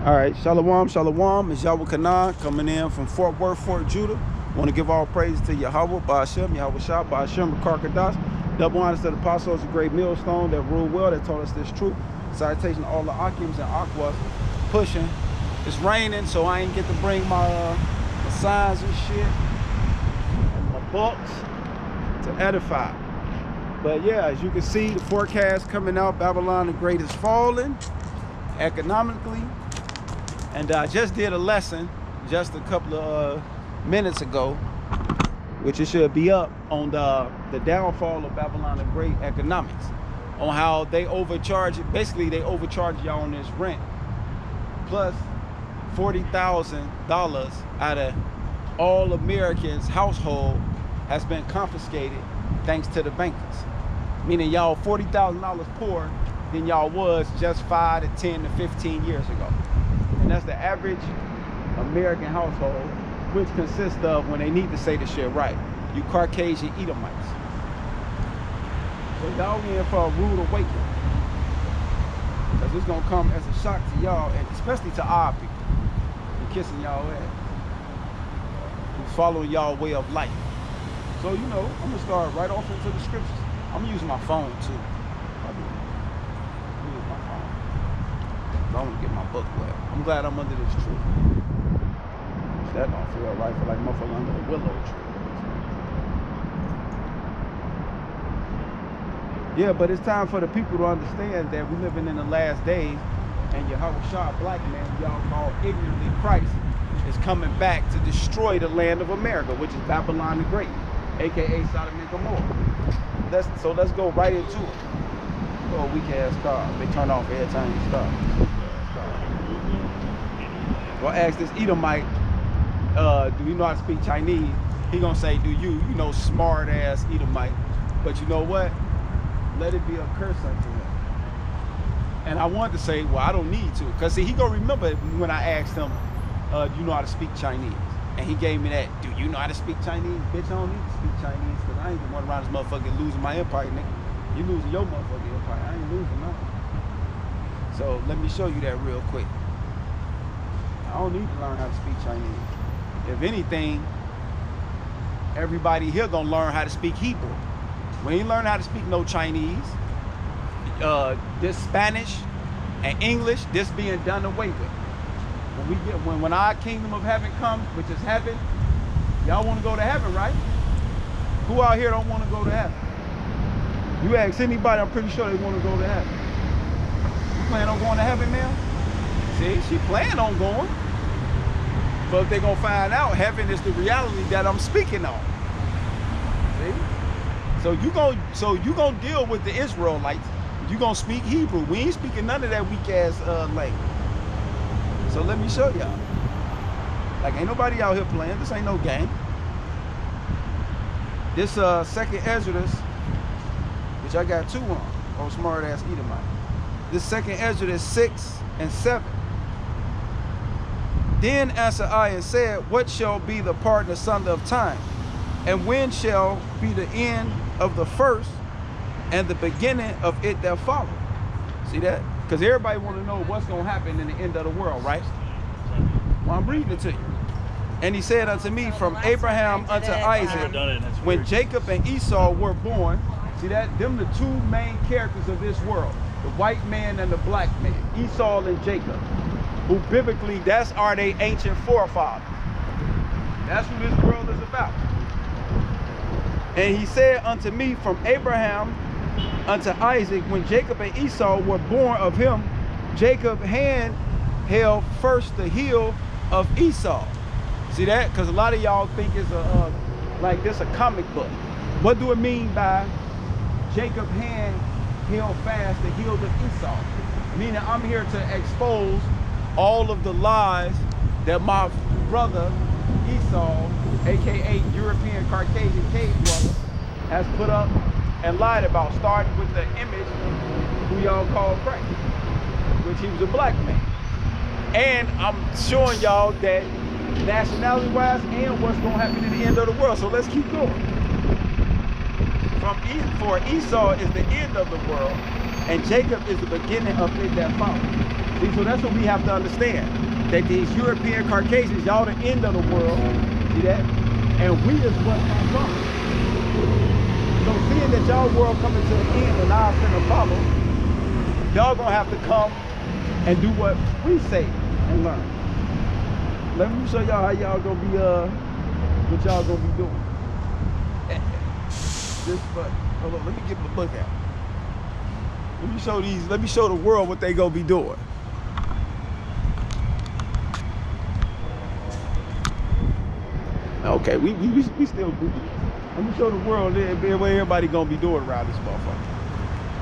All right, Shalom, Shalom. It's Yahweh Kanan coming in from Fort Worth, Fort Judah. Want to give all praise to Yahweh, Ba'ashem, Yahweh Shah, Ba'ashem, Karkadas. Double honors to the apostles, a great millstone that ruled well, that taught us this truth. Salutation to all the Akims and Aquas pushing. It's raining, so I ain't get to bring my signs and shit, and my books to edify. But yeah, as you can see, the forecast coming out, Babylon the Great is falling economically. And I just did a lesson just a couple of minutes ago, which it should be up, on the downfall of Babylon the Great economics, on how they overcharge it. Basically, they overcharge y'all on this rent, plus $40,000 out of all Americans' household has been confiscated thanks to the bankers. Meaning y'all $40,000 poor than y'all was just 5 to 10 to 15 years ago. And that's the average American household, which consists of, when they need to say the shit right, you Caucasian Edomites. So y'all in for a rude awakening, because it's gonna come as a shock to y'all, and especially to our people who kissing y'all ass, who's following y'all way of life. So you know, I'm gonna start right off into the scriptures. I'm gonna use my phone too. I want to get my book wet. I'm glad I'm under this tree. That don't feel right, for like motherfucker under a willow tree. Yeah, but it's time for the people to understand that we're living in the last days, and Yahweh Shah, black man, y'all call ignorantly Christ, is coming back to destroy the land of America, which is Babylon the Great, aka Sodom and Gomorrah. So let's go right into it. Oh, weak ass car. They turn off every time you stop. Well, ask this Edomite, do you know how to speak Chinese? He gonna say, do you know, smart ass Edomite. But you know what? Let it be a curse unto him. And I wanted to say, well, I don't need to. Because see, he gonna remember when I asked him, do you know how to speak Chinese? And he gave me that, do you know how to speak Chinese? Bitch, I don't need to speak Chinese, because I ain't the one around this motherfucker losing my empire, nigga. You losing your motherfucking empire. I ain't losing nothing. So let me show you that real quick. I don't need to learn how to speak Chinese. If anything, everybody here gonna learn how to speak Hebrew. We ain't learn how to speak no Chinese. This Spanish and English, this being done away with. When our kingdom of heaven comes, which is heaven, y'all want to go to heaven, right? Who out here don't want to go to heaven? You ask anybody, I'm pretty sure they want to go to heaven. You plan on going to heaven, man? See, she plan on going. But if they're going to find out, heaven is the reality that I'm speaking on. See? So you gonna deal with the Israelites. You going to speak Hebrew. We ain't speaking none of that weak-ass language. So let me show y'all. Like, ain't nobody out here playing. This ain't no game. This second Exodus, which I got 2 on smart-ass Edomite. This second Exodus 6 and 7. Then answered I and said, what shall be the part and the sunder of time? And when shall be the end of the first and the beginning of it that follow? See that? Because everybody want to know what's going to happen in the end of the world, right? Well, I'm reading it to you. And he said unto me, from Abraham unto Isaac, when Jacob and Esau were born. See that? Them the 2 main characters of this world. The white man and the black man. Esau and Jacob. Who biblically, that's are they ancient forefathers. That's who this world is about. And he said unto me, from Abraham unto Isaac, when Jacob and Esau were born of him, Jacob's hand held first the heel of Esau. See that? Because a lot of y'all think it's like this a comic book. What do it mean by Jacob's hand held fast the heel of Esau? Meaning I'm here to expose all of the lies that my brother Esau, aka European Caucasian cave brother, has put up and lied about, starting with the image who y'all call Christ, which he was a black man. And I'm showing y'all that nationality wise and what's going to happen in the end of the world. So let's keep going. For Esau is the end of the world, and Jacob is the beginning of it that follows. See, so that's what we have to understand. That these European Caucasians, y'all the end of the world. See that? And we is what comes on. So seeing that y'all world coming to the end and I'm finna follow, y'all gonna have to come and do what we say and learn. Let me show y'all how y'all gonna be what y'all gonna be doing. But hold on, let me give them a look at. Let me show the world what they gonna be doing. Okay, we still do this. Let me show the world what everybody gonna be doing around this motherfucker.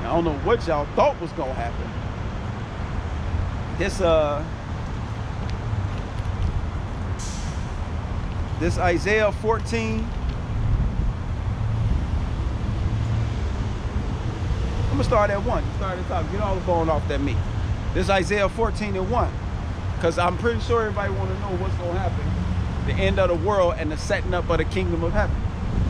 Now, I don't know what y'all thought was gonna happen. This Isaiah 14. I'm gonna start at 1. Start at the top. Get all the bone off that meat. This Isaiah 14 and 1. Because I'm pretty sure everybody want to know what's gonna happen. The end of the world and the setting up of the kingdom of heaven.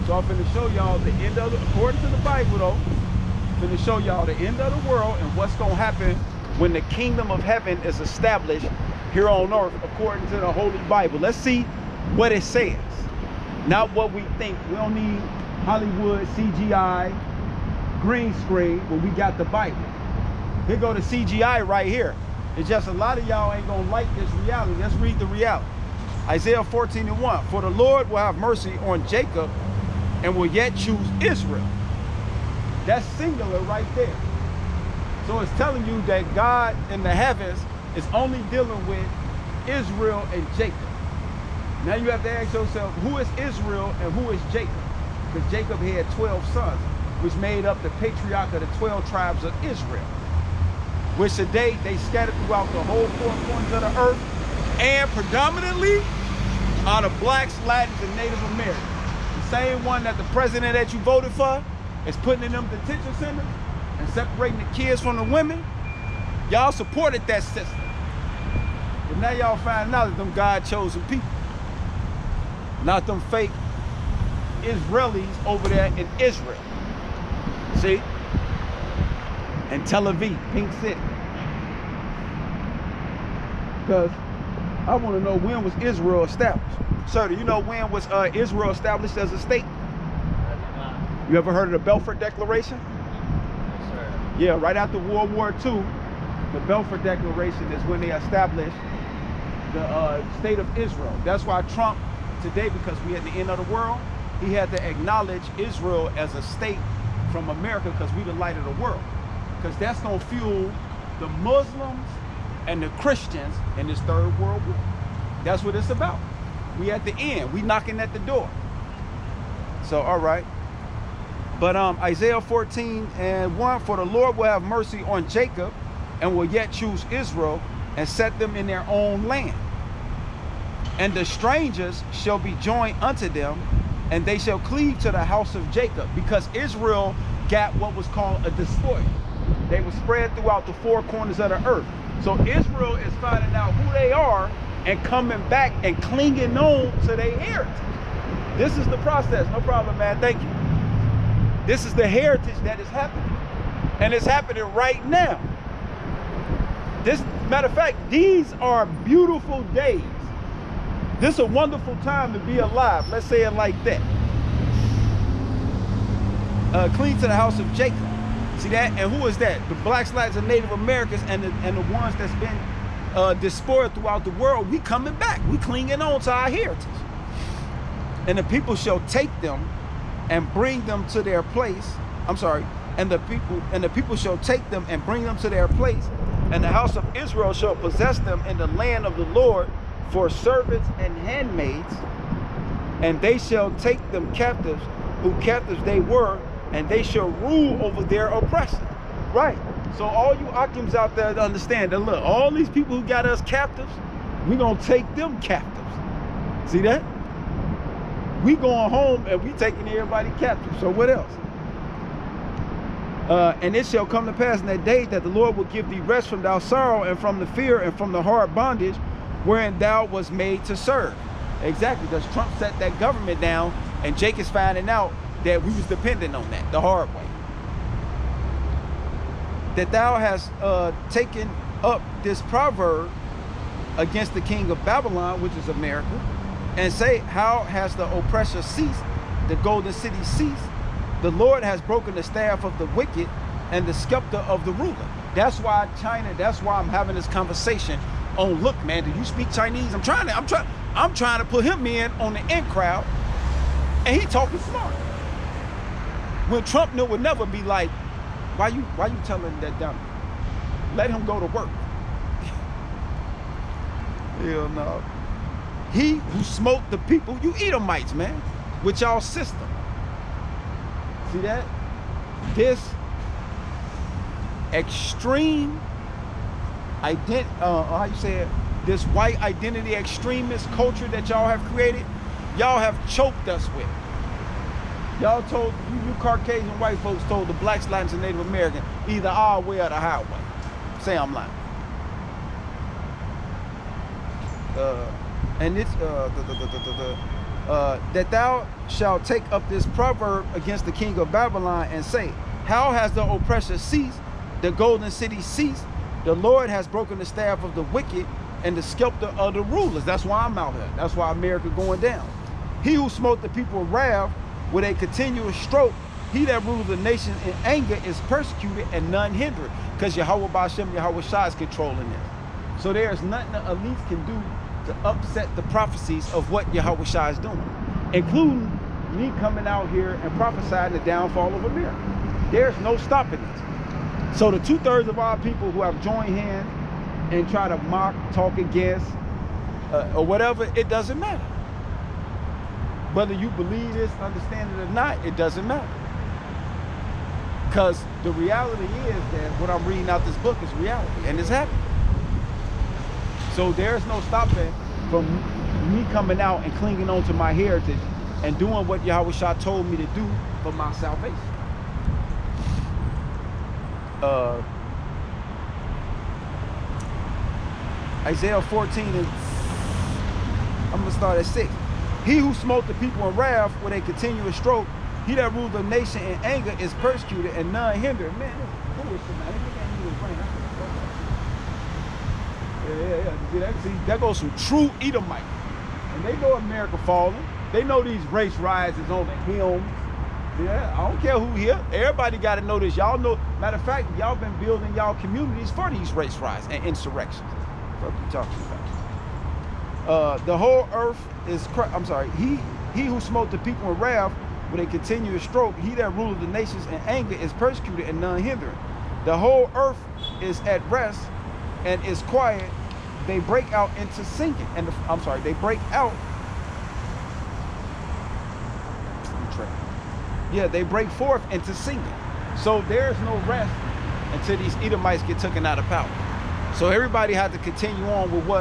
So I'm finna show y'all the end of the, according to the Bible though, I'm finna show y'all the end of the world and what's gonna happen when the kingdom of heaven is established here on earth according to the Holy Bible. Let's see what it says. Not what we think. We don't need Hollywood, CGI, green screen when we got the Bible. Here go the CGI right here. It's just a lot of y'all ain't gonna like this reality. Let's read the reality. Isaiah 14 and 1. For the Lord will have mercy on Jacob and will yet choose Israel. That's singular right there. So it's telling you that God in the heavens is only dealing with Israel and Jacob. Now you have to ask yourself, who is Israel and who is Jacob? Because Jacob had 12 sons, which made up the patriarch of the 12 tribes of Israel, which today they scattered throughout the whole 4 corners of the earth, and predominantly are the blacks, Latins, and Native Americans. The same one that the president that you voted for is putting in them detention centers and separating the kids from the women. Y'all supported that system. But now y'all find out that them God-chosen people, not them fake Israelis over there in Israel. See? And Tel Aviv, Pink City. Because I want to know, when was Israel established? Sir, do you know when was Israel established as a state? You ever heard of the Balfour Declaration? Yes, sir. Yeah, right after World War II, the Balfour Declaration is when they established the state of Israel. That's why Trump today, because we at the end of the world, he had to acknowledge Israel as a state from America because we the light of the world. Because that's going to fuel the Muslims and the Christians in this third world war. That's what it's about. We at the end. We knocking at the door. So, all right. But Isaiah 14 and 1, for the Lord will have mercy on Jacob and will yet choose Israel and set them in their own land. And the strangers shall be joined unto them, and they shall cleave to the house of Jacob, because Israel got what was called a despoil. They were spread throughout the 4 corners of the earth. So Israel is finding out who they are and coming back and clinging on to their heritage. This is the process. No problem, man. Thank you. This is the heritage that is happening. And it's happening right now. Matter of fact, these are beautiful days. This is a wonderful time to be alive. Let's say it like that. Clean to the house of Jacob. See that? And who is that? The blacks, Latins, and Native Americans, and the ones that's been despoiled throughout the world. We coming back. We clinging on to our heritage. And the people shall take them and bring them to their place. I'm sorry. And the people shall take them and bring them to their place. And the house of Israel shall possess them in the land of the Lord for servants and handmaids. And they shall take them captives, who captives they were, and they shall rule over their oppressors. Right. So all you Akims out there to understand that, look, all these people who got us captives, we gonna take them captives. See that? We going home and we taking everybody captive. So what else? And it shall come to pass in that day that the Lord will give thee rest from thy sorrow and from the fear and from the hard bondage wherein thou was made to serve. Exactly, because Trump set that government down, and Jake is finding out that we was dependent on that the hard way. that thou hast taken up this proverb against the king of Babylon, which is America, and say, how has the oppressor ceased, the golden city ceased? The Lord has broken the staff of the wicked and the scepter of the ruler. That's why China, that's why I'm having this conversation on, look, man, do you speak Chinese? I'm trying to put him in on the in crowd, and he talking smart. When Trump would never be like, why you telling that dummy? Let him go to work. Hell no. He who smote the people, you Edomites, man, with y'all system. See that? This extreme how you say it? This white identity extremist culture that y'all have created, y'all have choked us with. Y'all told, you Caucasian white folks told the blacks, Latins, and Native American, either our way or the highway. Say I'm lying. And it's that thou shalt take up this proverb against the king of Babylon and say, how has the oppressor ceased, the golden city ceased? The Lord has broken the staff of the wicked and the scepter of the rulers. That's why I'm out here. That's why America going down. He who smote the people of Rav with a continuous stroke, he that ruled the nation in anger is persecuted and none hindered, because Yahweh Ba'ashem, Yahweh Shah is controlling this. So there's nothing the elites can do to upset the prophecies of what Yahweh Shah is doing, including me coming out here and prophesying the downfall of America. There's no stopping it. So the 2/3 of our people who have joined hands and try to mock, talk against, or whatever, it doesn't matter. Whether you believe this, understand it or not, it doesn't matter. Because the reality is that what I'm reading out this book is reality, and it's happening. So there's no stopping from me coming out and clinging on to my heritage and doing what Yahweh Shah told me to do for my salvation. Isaiah 14, and I'm going to start at 6. He who smote the people in wrath with a continuous stroke, he that ruled the nation in anger is persecuted and none hindered. Man, this is bullshit, man. Yeah. See, that goes from true Edomites. And they know America falling. They know these race riots is on the hymns. Yeah, I don't care who here. Everybody got to know this. Y'all know. Matter of fact, y'all been building y'all communities for these race riots and insurrections. What you talking about? The whole earth is. I'm sorry. He who smote the people in wrath with a continuous stroke, he that ruled the nations in anger is persecuted and none hindering. The whole earth is at rest and is quiet. They break out into singing. And they break out. Yeah, they break forth into singing. So there's no rest until these Edomites get taken out of power. So everybody had to continue on with what